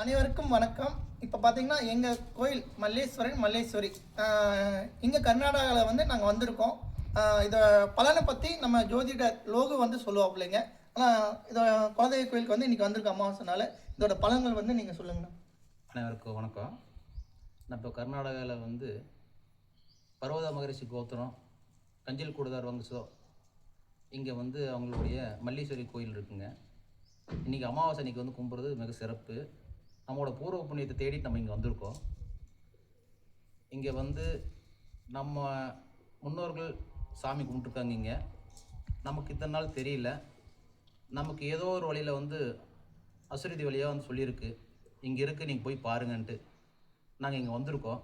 அனைவருக்கும் வணக்கம். இப்போ பார்த்தீங்கன்னா எங்கள் கோயில் மல்லேஸ்வரி இங்கே கர்நாடகாவில் வந்து நாங்கள் வந்திருக்கோம். இதை பலனை பற்றி நம்ம ஜோதிடர் லோகு வந்து சொல்லுவாப்பில்லைங்க. ஆனால் இதோட குலதெய்வ கோயிலுக்கு வந்து இன்றைக்கி வந்திருக்க அமாவாசைனால இதோட பலன்கள் வந்து நீங்கள் சொல்லுங்கண்ணா. அனைவருக்கும் வணக்கம். நான் இப்போ கர்நாடகாவில் வந்து பர்வத மகரிஷி கோத்திரம் கஞ்சில் கூடுதார் வம்சம் இங்கே வந்து அவங்களுடைய மல்லீஸ்வரி கோயில் இருக்குங்க. இன்றைக்கி அமாவாசை அன்றைக்கி வந்து கும்பிட்றது மிக சிறப்பு. நம்மளோட பூர்வ புண்ணியத்தை தேடிட்டு நம்ம இங்கே வந்திருக்கோம். இங்கே வந்து நம்ம முன்னோர்கள் சாமி கும்பிட்டுருக்காங்க. இங்கே நமக்கு இத்தனை நாள் தெரியல. நமக்கு ஏதோ ஒரு வழியில் வந்து அசுரதி வழியாக வந்து சொல்லியிருக்கு, இங்கே இருக்குது, நீங்கள் போய் பாருங்கன்ட்டு நாங்கள் இங்கே வந்திருக்கோம்.